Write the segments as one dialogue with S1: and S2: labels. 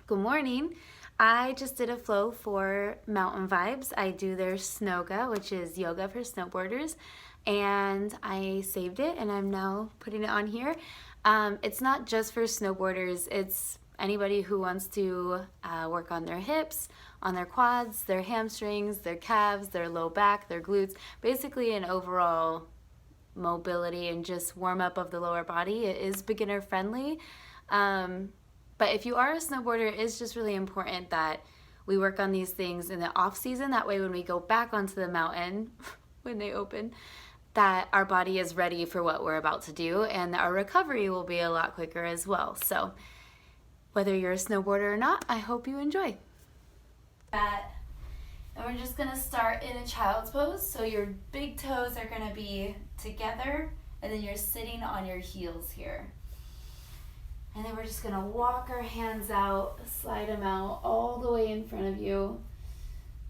S1: Good morning. I just did a flow for Mountain Vibes. I do their SNOGA, which is yoga for snowboarders, and I saved it and I'm now putting it on here. It's not just for snowboarders, it's anybody who wants to work on their hips, on their quads, their hamstrings, their calves, their low back, their glutes, basically an overall mobility and just warm up of the lower body. It is beginner friendly. But if you are a snowboarder, it is just really important that we work on these things in the off season. That way when we go back onto the mountain, when they open, that our body is ready for what we're about to do and our recovery will be a lot quicker as well. So whether you're a snowboarder or not, I hope you enjoy. And we're just gonna start in a child's pose. So your big toes are gonna be together and then you're sitting on your heels here. And then we're just gonna walk our hands out, slide them out all the way in front of you,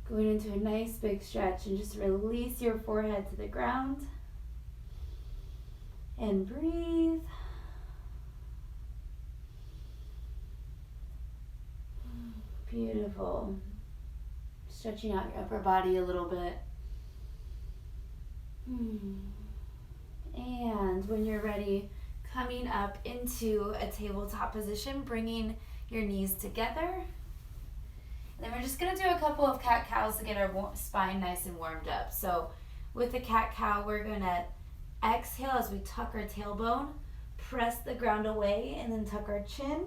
S1: going into a nice big stretch, and just release your forehead to the ground. And breathe. Beautiful. Stretching out your upper body a little bit. And when you're ready, coming up into a tabletop position, bringing your knees together. And then we're just gonna do a couple of cat-cows to get our spine nice and warmed up. So with the cat-cow, we're gonna exhale as we tuck our tailbone, press the ground away, and then tuck our chin.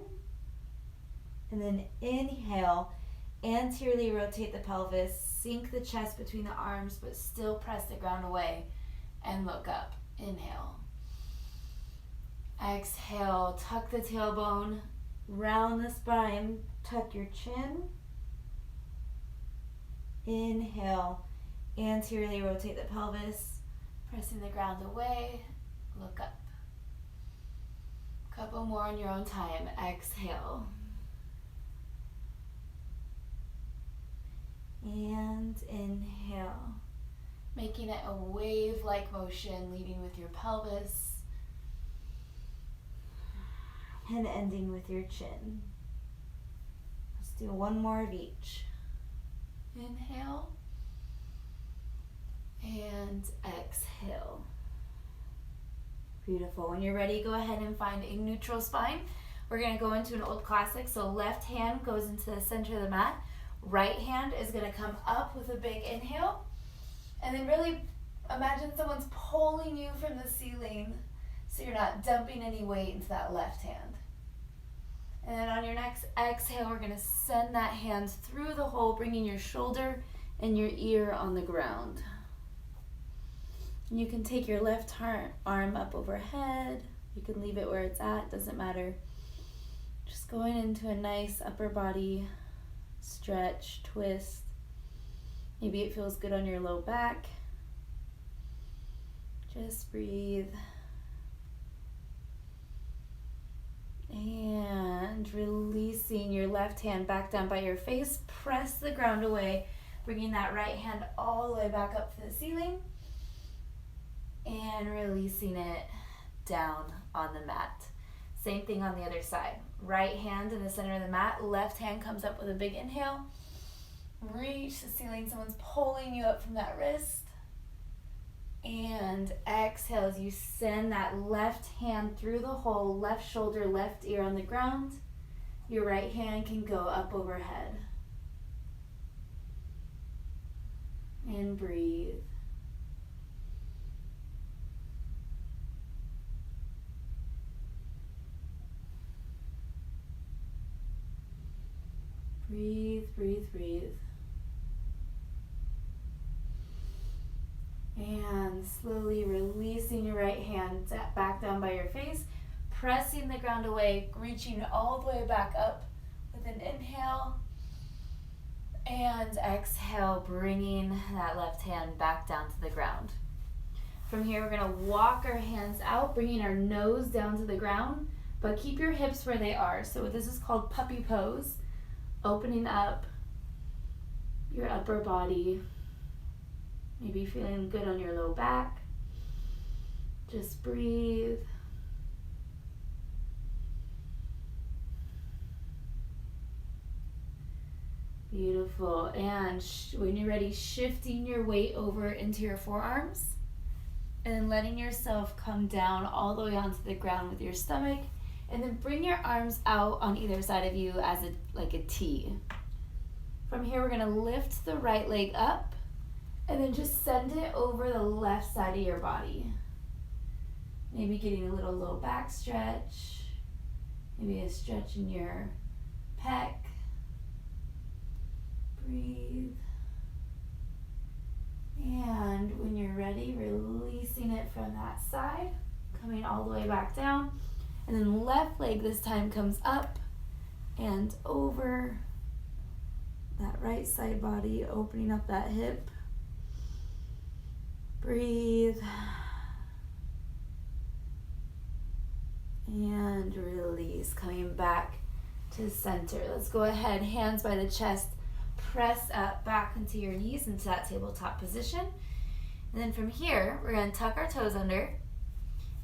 S1: And then inhale, anteriorly rotate the pelvis, sink the chest between the arms, but still press the ground away and look up. Inhale. Exhale, tuck the tailbone, round the spine, tuck your chin. Inhale, anteriorly rotate the pelvis, pressing the ground away, look up. Couple more on your own time. Exhale. And inhale. Making it a wave-like motion, leading with your pelvis. And ending with your chin. Let's do one more of each. Inhale. And exhale. Beautiful. When you're ready, go ahead and find a neutral spine. We're going to go into an old classic. So left hand goes into the center of the mat. Right hand is going to come up with a big inhale. And then really imagine someone's pulling you from the ceiling so you're not dumping any weight into that left hand. And then on your next exhale, we're going to send that hand through the hole, bringing your shoulder and your ear on the ground. And you can take your left arm up overhead. You can leave it where it's at, doesn't matter. Just going into a nice upper body stretch, twist. Maybe it feels good on your low back. Just breathe. And releasing your left hand back down by your face. Press the ground away, bringing that right hand all the way back up to the ceiling. And releasing it down on the mat. Same thing on the other side. Right hand in the center of the mat. Left hand comes up with a big inhale. Reach the ceiling. Someone's pulling you up from that wrist. And exhale as you send that left hand through the hole, left shoulder, left ear on the ground. Your right hand can go up overhead. And breathe. Breathe, breathe, breathe. And slowly releasing your right hand back down by your face, pressing the ground away, reaching all the way back up with an inhale. And exhale, bringing that left hand back down to the ground. From here, we're going to walk our hands out, bringing our nose down to the ground, but keep your hips where they are. So this is called puppy pose. Opening up your upper body, maybe feeling good on your low back. Just breathe. Beautiful. And when you're ready, shifting your weight over into your forearms and then letting yourself come down all the way onto the ground with your stomach, and then bring your arms out on either side of you as like a T. From here, we're gonna lift the right leg up and then just send it over the left side of your body. Maybe getting a little low back stretch, maybe a stretch in your pec. Breathe. And when you're ready, releasing it from that side, coming all the way back down. And then left leg this time comes up and over that right side body, opening up that hip. Breathe. And release, coming back to center. Let's go ahead, hands by the chest, press up back into your knees, into that tabletop position. And then from here, we're gonna tuck our toes under,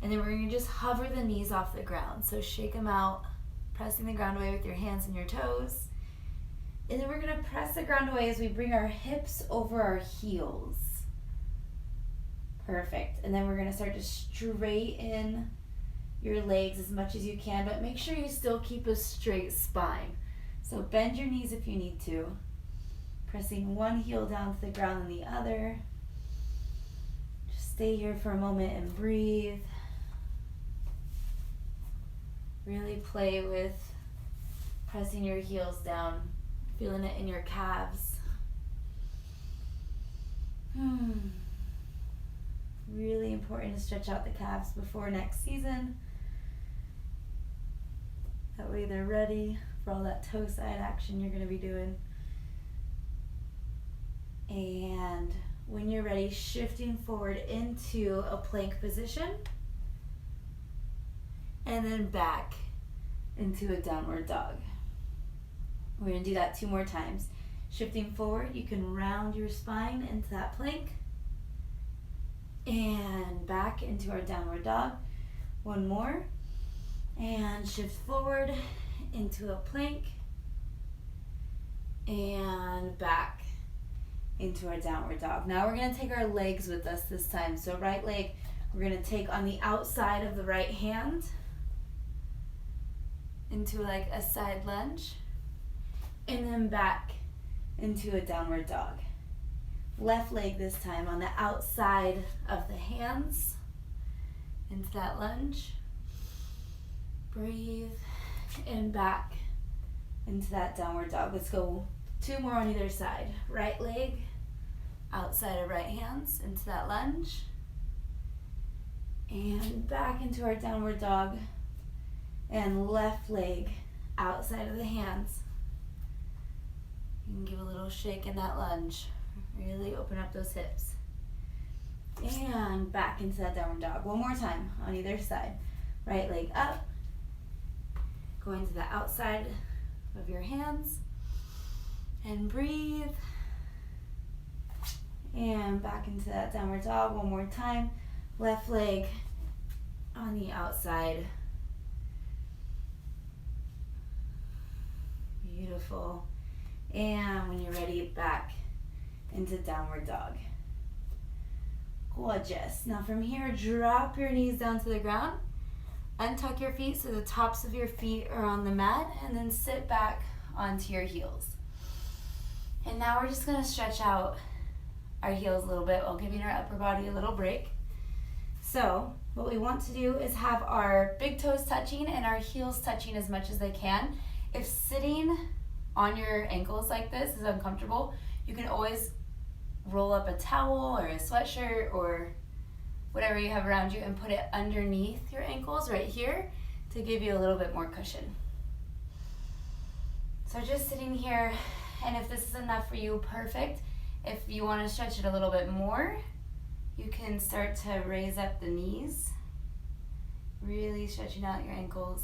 S1: and then we're gonna just hover the knees off the ground. So shake them out, pressing the ground away with your hands and your toes. And then we're gonna press the ground away as we bring our hips over our heels. Perfect. And then we're gonna start to straighten your legs as much as you can, but make sure you still keep a straight spine. So bend your knees if you need to. Pressing one heel down to the ground and the other. Just stay here for a moment and breathe. Really play with pressing your heels down, feeling it in your calves. Really important to stretch out the calves before next season. That way they're ready for all that toe side action you're going to be doing. And when you're ready, shifting forward into a plank position. And then back into a downward dog. We're going to do that 2 more times. Shifting forward, you can round your spine into that plank. And back into our downward dog. 1 more. And shift forward into a plank. And back into our downward dog. Now we're going to take our legs with us this time. So right leg, we're going to take on the outside of the right hand into like a side lunge. And then back into a downward dog. Left leg this time on the outside of the hands into that lunge. Breathe and back into that downward dog. Let's go 2 more on either side. Right leg outside of right hands into that lunge. And back into our downward dog. And left leg outside of the hands. You can give a little shake in that lunge. Really open up those hips. And back into that downward dog. 1 more time on either side. Right leg up. Going to the outside of your hands. And breathe. And back into that downward dog 1 more time. Left leg on the outside. Beautiful. And when you're ready, back into downward dog. Gorgeous. Now from here, drop your knees down to the ground. Untuck your feet so the tops of your feet are on the mat, and then sit back onto your heels. And now we're just going to stretch out our heels a little bit while giving our upper body a little break. So what we want to do is have our big toes touching and our heels touching as much as they can. If sitting on your ankles like this is uncomfortable, you can always roll up a towel or a sweatshirt or whatever you have around you and put it underneath your ankles right here to give you a little bit more cushion. So just sitting here, and if this is enough for you, perfect. If you want to stretch it a little bit more, you can start to raise up the knees, really stretching out your ankles,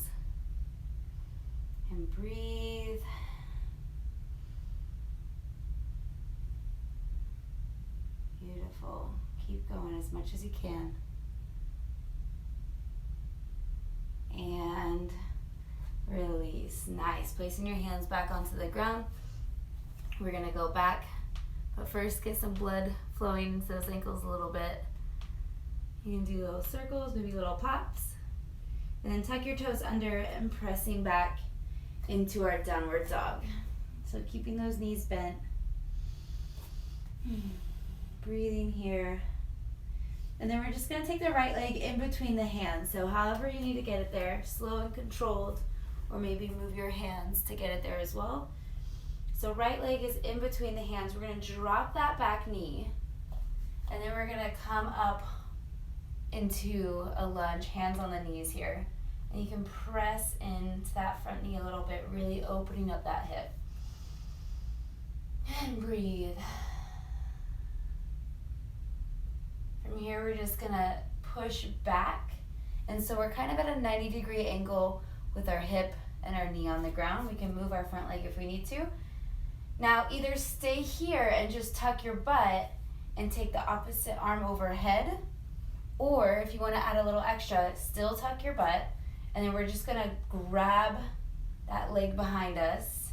S1: and breathe. Beautiful. Keep going as much as you can. And release. Nice. Placing your hands back onto the ground. We're gonna go back, but first get some blood flowing into those ankles a little bit. You can do little circles, maybe little pops. And then tuck your toes under and pressing back into our downward dog. So keeping those knees bent. Breathing here. And then we're just gonna take the right leg in between the hands. So however you need to get it there, slow and controlled, or maybe move your hands to get it there as well. So right leg is in between the hands. We're gonna drop that back knee, and then we're gonna come up into a lunge, hands on the knees here. And you can press into that front knee a little bit, really opening up that hip. And breathe. From here, we're just gonna push back. And so we're kind of at a 90-degree angle with our hip and our knee on the ground. We can move our front leg if we need to. Now, either stay here and just tuck your butt and take the opposite arm overhead, or if you want to add a little extra, still tuck your butt, and then we're just gonna grab that leg behind us.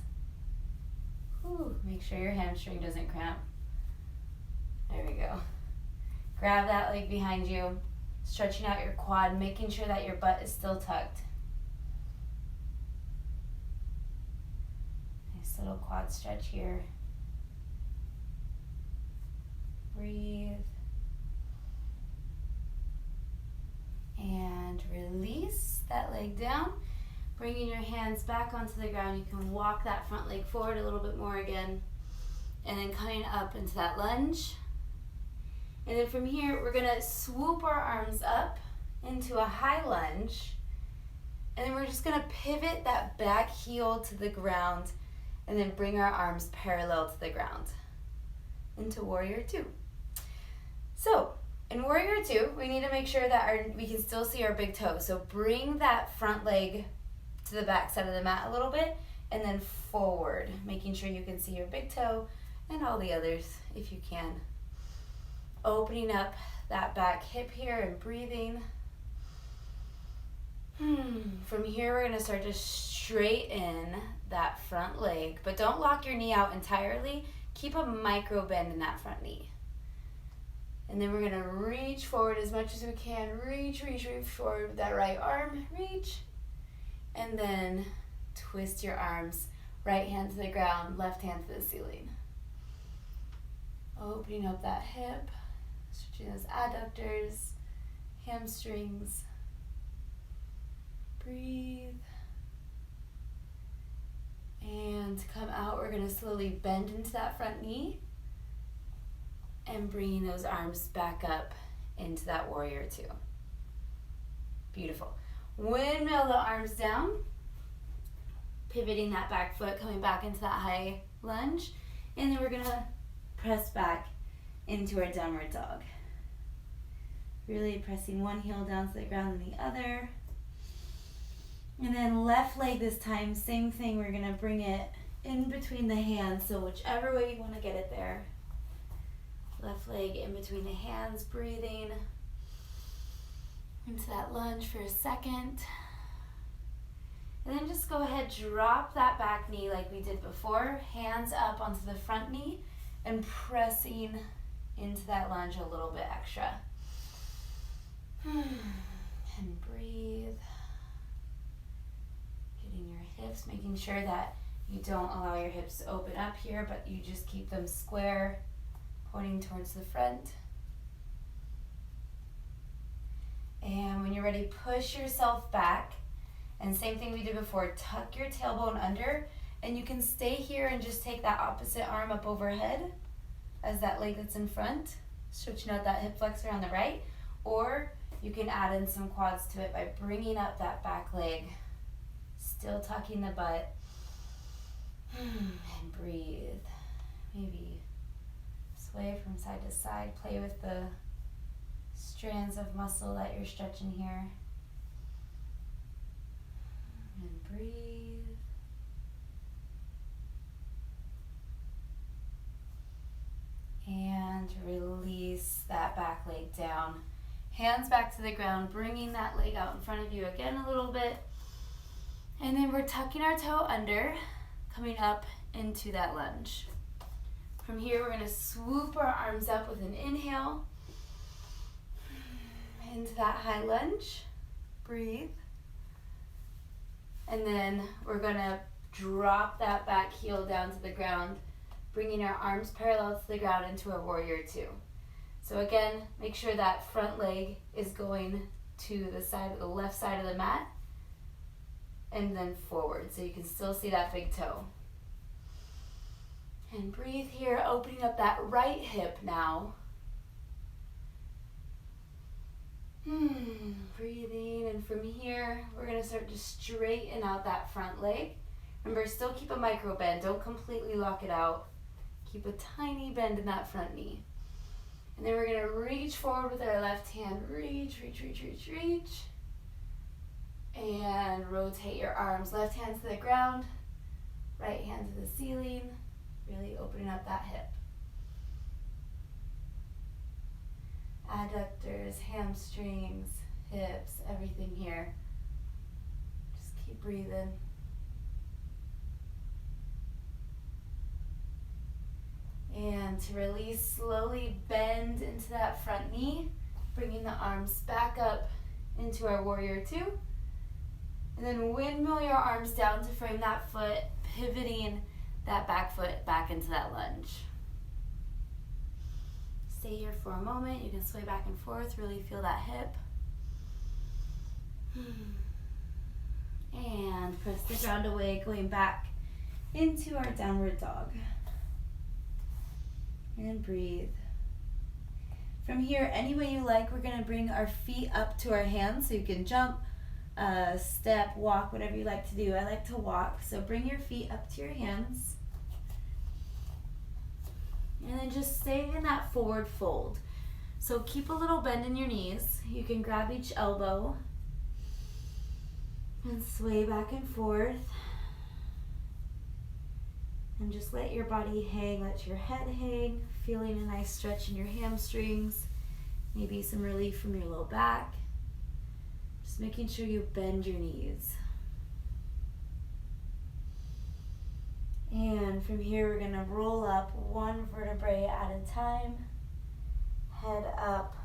S1: Make sure your hamstring doesn't cramp. There we go. Grab that leg behind you, stretching out your quad, making sure that your butt is still tucked. Nice little quad stretch here. Breathe. And release that leg down. Bringing your hands back onto the ground. You can walk that front leg forward a little bit more again. And then coming up into that lunge. And then from here, we're gonna swoop our arms up into a high lunge. And then we're just gonna pivot that back heel to the ground and then bring our arms parallel to the ground into Warrior Two. So, in Warrior Two, we need to make sure that we can still see our big toe. So bring that front leg to the back side of the mat a little bit and then forward, making sure you can see your big toe and all the others if you can. Opening up that back hip here and breathing. From here, we're gonna start to straighten that front leg, but don't lock your knee out entirely. Keep a micro bend in that front knee. And then we're gonna reach forward as much as we can. Reach forward with that right arm, reach. And then twist your arms, right hand to the ground, left hand to the ceiling. Opening up that hip, stretching those adductors, hamstrings. Breathe. And to come out, we're gonna slowly bend into that front knee and bringing those arms back up into that Warrior Two. Beautiful. Windmill the arms down, pivoting that back foot, coming back into that high lunge, and then we're gonna press back into our downward dog. Really pressing one heel down to the ground and the other. And then left leg this time, same thing, we're gonna bring it in between the hands, so whichever way you wanna get it there. Left leg in between the hands, breathing into that lunge for a second. And then just go ahead, drop that back knee like we did before, hands up onto the front knee and pressing into that lunge a little bit extra. And breathe. Getting your hips, making sure that you don't allow your hips to open up here, but you just keep them square, pointing towards the front. And when you're ready, push yourself back. And same thing we did before, tuck your tailbone under, and you can stay here and just take that opposite arm up overhead as that leg that's in front, stretching out that hip flexor on the right, or you can add in some quads to it by bringing up that back leg, still tucking the butt, and breathe. Maybe sway from side to side, play with the strands of muscle that you're stretching here. And breathe. And release that back leg down. Hands back to the ground, bringing that leg out in front of you again a little bit. And then we're tucking our toe under, coming up into that lunge. From here, we're gonna swoop our arms up with an inhale into that high lunge. Breathe. And then we're gonna drop that back heel down to the ground, bringing our arms parallel to the ground into a warrior two. So again, make sure that front leg is going to the left side of the mat, and then forward, so you can still see that big toe. And breathe here, opening up that right hip now. Breathing, and from here, we're gonna start to straighten out that front leg. Remember, still keep a micro bend, don't completely lock it out. Keep a tiny bend in that front knee. And then we're gonna reach forward with our left hand, reach. And rotate your arms, left hand to the ground, right hand to the ceiling, really opening up that hip. Adductors, hamstrings, hips, everything here. Just keep breathing. And to release, slowly bend into that front knee, bringing the arms back up into our warrior two. And then windmill your arms down to frame that foot, pivoting that back foot back into that lunge. Stay here for a moment. You can sway back and forth, really feel that hip. And press the ground away, going back into our downward dog. And breathe. From here, any way you like, we're gonna bring our feet up to our hands, so you can jump, step, walk, whatever you like to do. I like to walk, so bring your feet up to your hands. And then just stay in that forward fold. So keep a little bend in your knees. You can grab each elbow and sway back and forth. And just let your body hang, let your head hang, feeling a nice stretch in your hamstrings, maybe some relief from your low back. Just making sure you bend your knees. And from here, we're gonna roll up one vertebrae at a time. Head up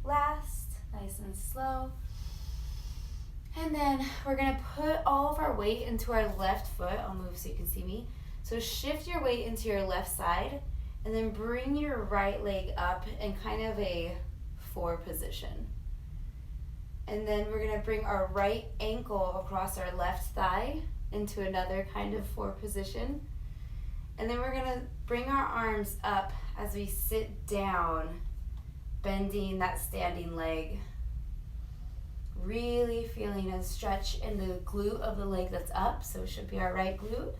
S1: last, nice and slow. And then we're gonna put all of our weight into our left foot. I'll move so you can see me. So shift your weight into your left side, and then bring your right leg up in kind of a 4 position. And then we're gonna bring our right ankle across our left thigh into another kind of 4 position. And then we're gonna bring our arms up as we sit down, bending that standing leg. Really feeling a stretch in the glute of the leg that's up, so it should be our right glute.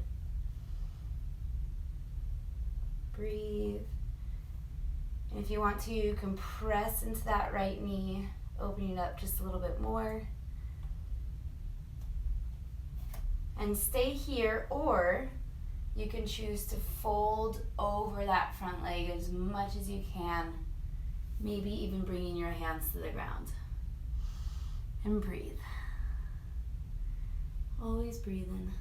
S1: Breathe. And if you want to, you can press into that right knee, opening up just a little bit more. And stay here, or you can choose to fold over that front leg as much as you can, maybe even bringing your hands to the ground. And breathe. Always breathing.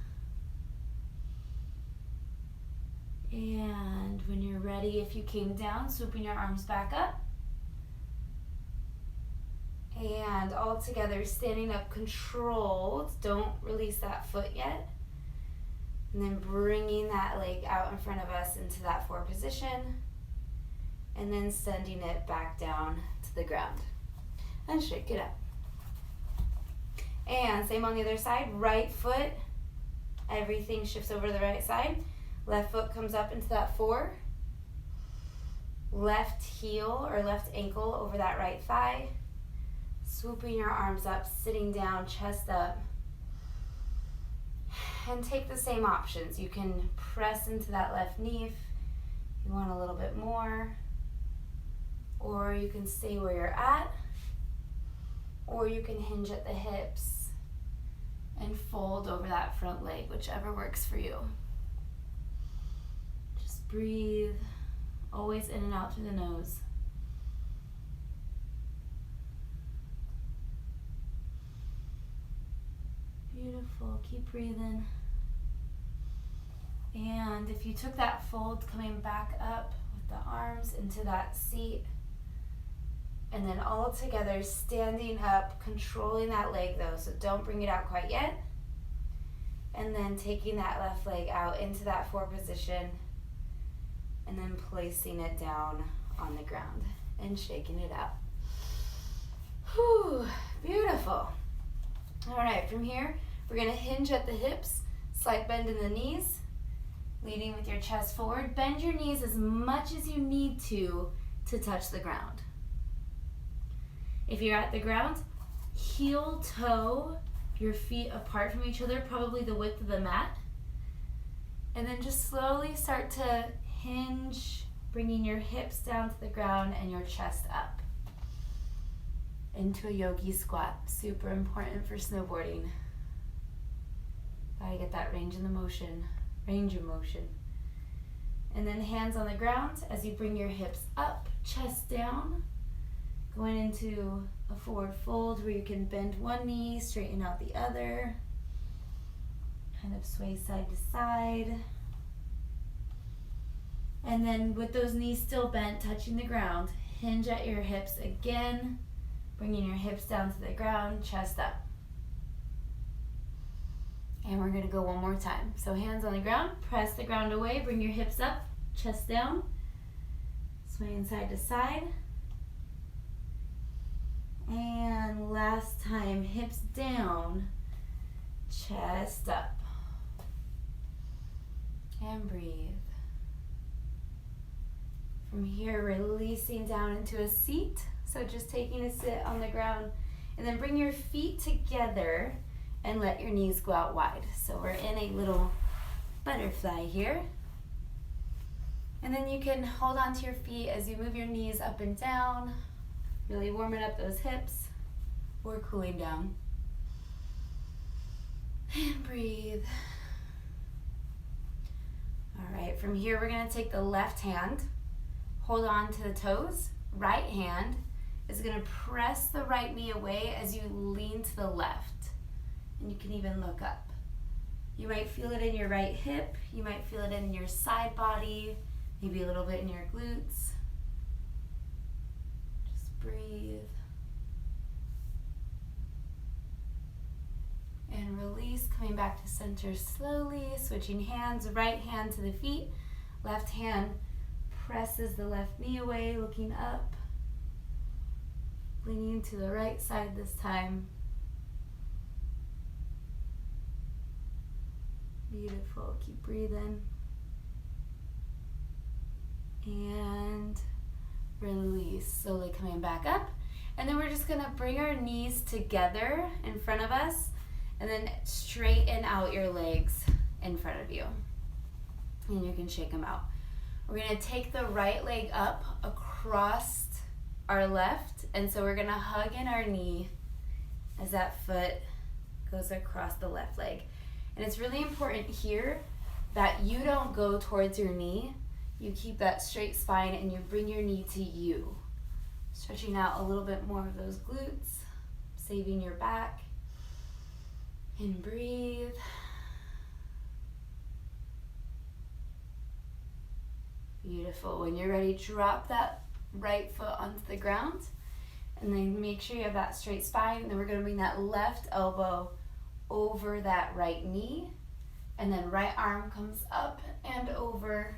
S1: And when you're ready, if you came down, swooping your arms back up. And all together, standing up controlled. Don't release that foot yet. And then bringing that leg out in front of us into that 4 position. And then sending it back down to the ground. And shake it up. And same on the other side, right foot, everything shifts over to the right side. Left foot comes up into that 4. Left heel or left ankle over that right thigh. Swooping your arms up, sitting down, chest up. And take the same options. You can press into that left knee if you want a little bit more. Or you can stay where you're at. Or you can hinge at the hips and fold over that front leg, whichever works for you. Just breathe, always in and out through the nose. Beautiful, keep breathing. And if you took that fold coming back up with the arms into that seat, and then all together standing up, controlling that leg though, so don't bring it out quite yet. And then taking that left leg out into that forward position, and then placing it down on the ground and shaking it out. Whew, beautiful. All right, from here, we're gonna hinge at the hips, slight bend in the knees, leading with your chest forward. Bend your knees as much as you need to touch the ground. If you're at the ground, heel toe your feet apart from each other, probably the width of the mat. And then just slowly start to hinge, bringing your hips down to the ground and your chest up into a yogi squat. Super important for snowboarding. Gotta get that range of motion. And then hands on the ground as you bring your hips up, chest down, going into a forward fold where you can bend one knee, straighten out the other, kind of sway side to side. And then with those knees still bent, touching the ground, hinge at your hips again, bringing your hips down to the ground, chest up. And we're gonna go one more time. So hands on the ground, press the ground away, bring your hips up, chest down, swaying side to side. And last time, hips down, chest up. And breathe. From here, releasing down into a seat. So just taking a sit on the ground, and then bring your feet together and let your knees go out wide. So we're in a little butterfly here. And then you can hold on to your feet as you move your knees up and down, really warming up those hips or cooling down. And breathe. All right, from here we're gonna take the left hand, hold on to the toes. Right hand is gonna press the right knee away as you lean to the left. And you can even look up. You might feel it in your right hip, you might feel it in your side body, maybe a little bit in your glutes. Just breathe. And release, coming back to center slowly, switching hands, right hand to the feet, left hand presses the left knee away, looking up, leaning to the right side this time. Beautiful, keep breathing. And release, slowly coming back up. And then we're just gonna bring our knees together in front of us and then straighten out your legs in front of you. And you can shake them out. We're gonna take the right leg up across our left, and so we're gonna hug in our knee as that foot goes across the left leg. And it's really important here that you don't go towards your knee. You keep that straight spine and you bring your knee to you. Stretching out a little bit more of those glutes, saving your back. And breathe. Beautiful. When you're ready, drop that right foot onto the ground. And then make sure you have that straight spine. And then we're going to bring that left elbow over that right knee. And then right arm comes up and over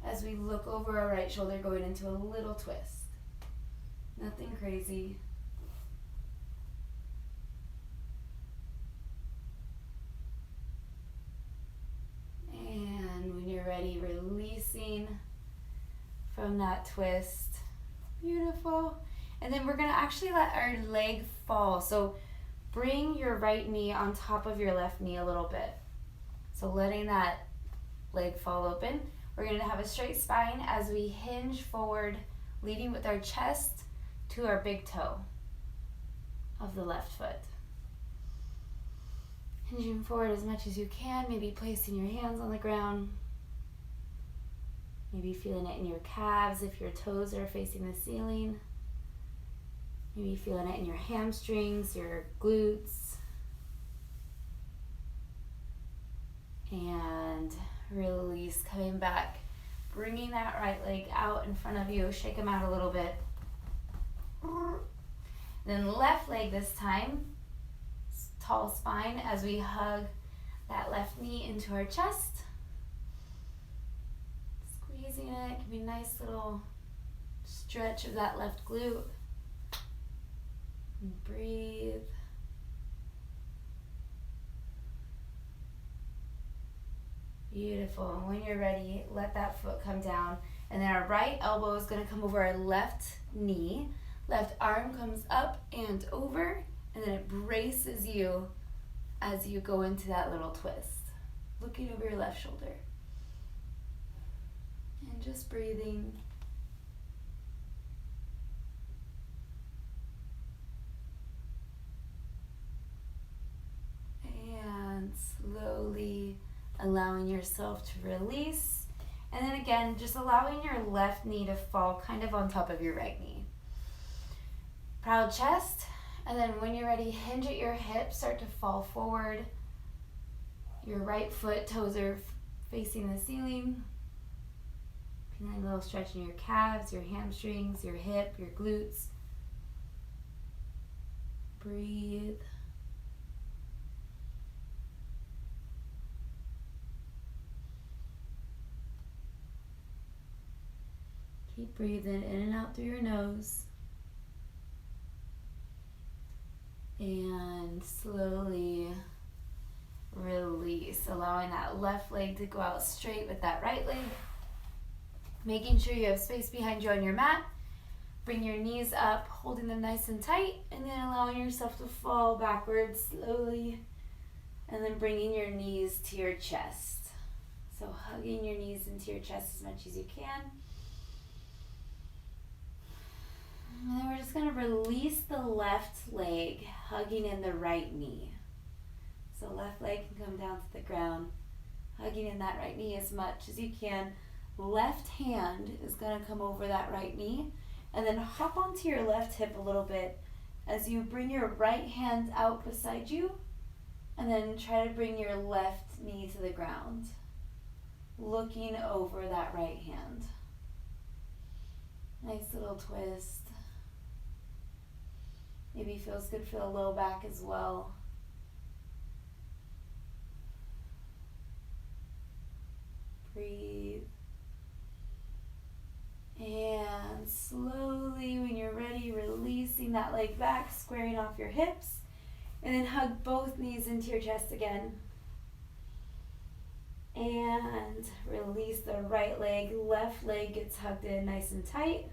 S1: as we look over our right shoulder, going into a little twist. Nothing crazy. And when you're ready, releasing from that twist. Beautiful. And then we're going to actually let our leg fall. So bring your right knee on top of your left knee a little bit. So letting that leg fall open. We're going to have a straight spine as we hinge forward, leading with our chest to our big toe of the left foot. Hinging forward as much as you can, maybe placing your hands on the ground. Maybe feeling it in your calves if your toes are facing the ceiling. Maybe feeling it in your hamstrings, your glutes. And release, coming back, bringing that right leg out in front of you, shake them out a little bit. Then left leg this time, tall spine as we hug that left knee into our chest. Squeezing it, give me a nice little stretch of that left glute. And breathe. Beautiful. And when you're ready, let that foot come down. And then our right elbow is going to come over our left knee. Left arm comes up and over, and then it braces you as you go into that little twist. Looking over your left shoulder. And just breathing. And slowly allowing yourself to release. And then again, just allowing your left knee to fall kind of on top of your right knee. Proud chest. And then when you're ready, hinge at your hips, start to fall forward. Your right foot, toes are facing the ceiling. Feeling a little stretch in your calves, your hamstrings, your hip, your glutes. Breathe. Keep breathing in and out through your nose. And slowly release, allowing that left leg to go out straight with that right leg. Making sure you have space behind you on your mat. Bring your knees up, holding them nice and tight, and then allowing yourself to fall backwards slowly. And then bringing your knees to your chest. So hugging your knees into your chest as much as you can. And then we're just going to release the left leg, hugging in the right knee. So left leg can come down to the ground, hugging in that right knee as much as you can. Left hand is going to come over that right knee, and then hop onto your left hip a little bit as you bring your right hand out beside you, and then try to bring your left knee to the ground, looking over that right hand. Nice little twist. Maybe feels good for the low back as well. Breathe. And slowly, when you're ready, releasing that leg back, squaring off your hips, and then hug both knees into your chest again. And release the right leg, left leg gets hugged in nice and tight.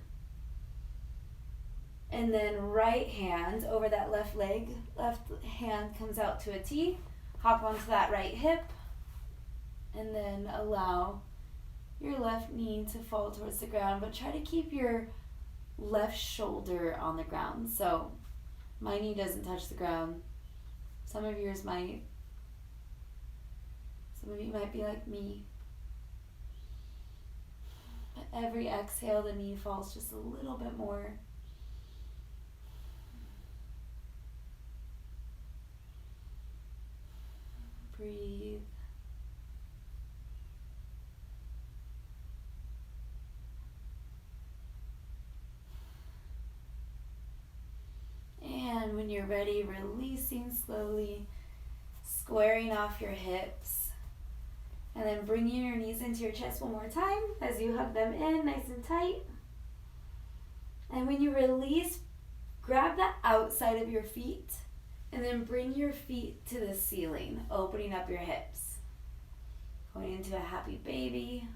S1: And then right hand over that left leg, left hand comes out to a T, hop onto that right hip, and then allow your left knee to fall towards the ground, but try to keep your left shoulder on the ground. So my knee doesn't touch the ground. Some of yours might. Some of you might be like me. But every exhale, the knee falls just a little bit more. Breathe. And when you're ready, releasing slowly, squaring off your hips, and then bringing your knees into your chest one more time as you hug them in nice and tight. And when you release, grab the outside of your feet and then bring your feet to the ceiling, opening up your hips. Going into a happy baby.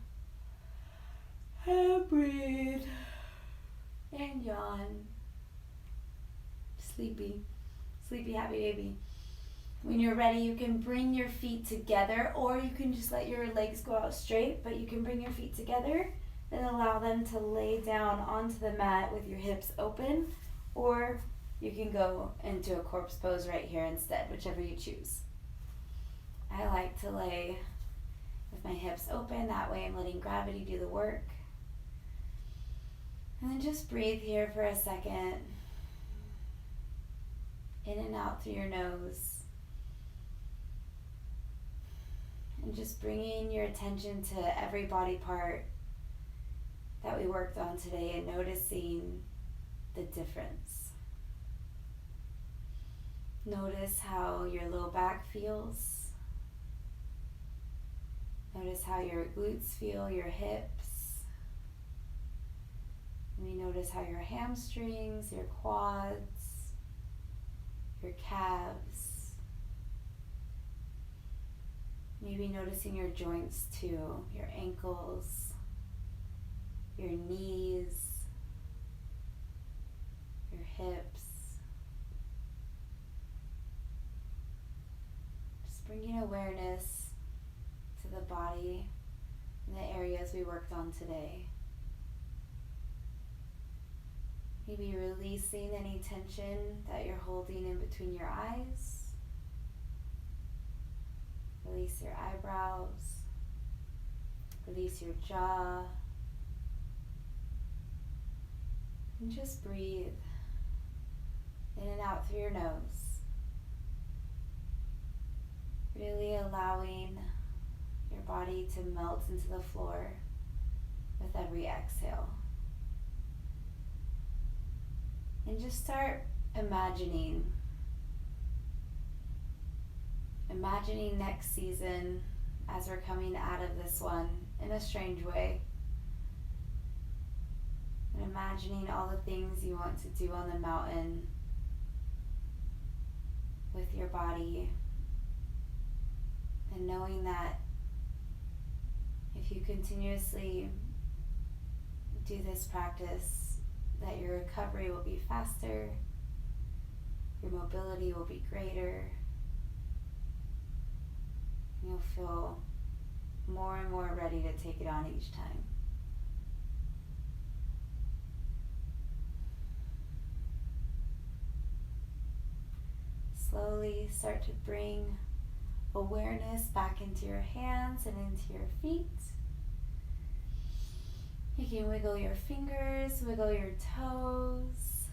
S1: And breathe. And yawn. Sleepy, happy baby. When you're ready, you can bring your feet together, or you can just let your legs go out straight, but you can bring your feet together and allow them to lay down onto the mat with your hips open, or you can go into a corpse pose right here instead, whichever you choose. I like to lay with my hips open, that way I'm letting gravity do the work. And then just breathe here for a second. In and out through your nose. And just bringing your attention to every body part that we worked on today and noticing the difference. Notice how your low back feels. Notice how your glutes feel, your hips. Maybe notice how your hamstrings, your quads, your calves. Maybe noticing your joints too, your ankles, your knees, your hips. Just bringing awareness to the body and the areas we worked on today. Maybe releasing any tension that you're holding in between your eyes. Release your eyebrows. Release your jaw. And just breathe in and out through your nose. Really allowing your body to melt into the floor with every exhale. And just start imagining next season as we're coming out of this one in a strange way. And imagining all the things you want to do on the mountain with your body. And knowing that if you continuously do this practice, that your recovery will be faster, your mobility will be greater, and you'll feel more and more ready to take it on each time. Slowly start to bring awareness back into your hands and into your feet. You can wiggle your fingers, wiggle your toes.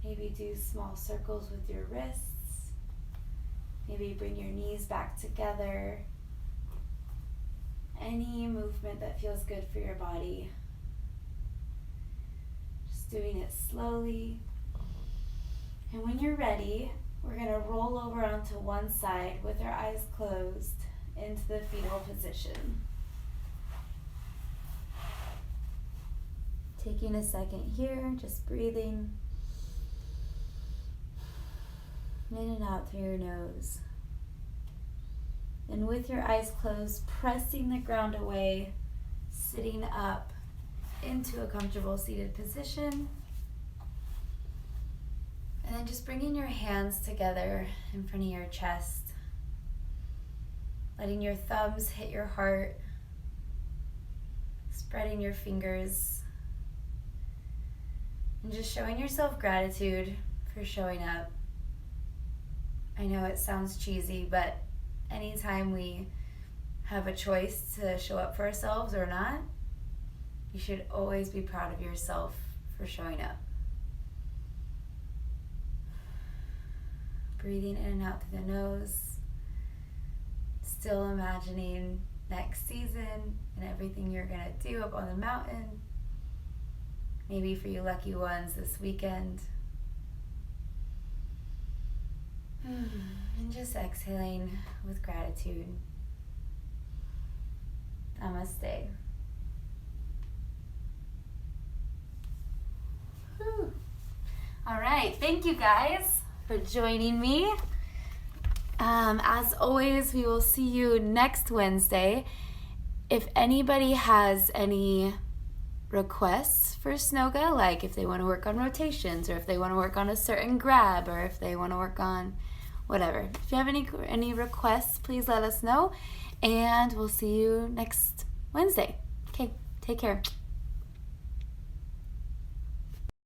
S1: Maybe do small circles with your wrists. Maybe bring your knees back together. Any movement that feels good for your body. Just doing it slowly. And when you're ready, we're going to roll over onto one side with our eyes closed into the fetal position. Taking a second here, just breathing in and out through your nose. And with your eyes closed, pressing the ground away, sitting up into a comfortable seated position. And then just bringing your hands together in front of your chest. Letting your thumbs hit your heart. Spreading your fingers. And just showing yourself gratitude for showing up. I know it sounds cheesy, but anytime we have a choice to show up for ourselves or not, you should always be proud of yourself for showing up. Breathing in and out through the nose. Still imagining next season and everything you're going to do up on the mountain. Maybe for you lucky ones this weekend. And just exhaling with gratitude. Namaste. Whew. All right, thank you guys for joining me. As always, we will see you next Wednesday. If anybody has any requests for SNOGA, like if they want to work on rotations, or if they want to work on a certain grab, or if they want to work on whatever. If you have any requests, please let us know, and we'll see you next Wednesday. Okay, take care.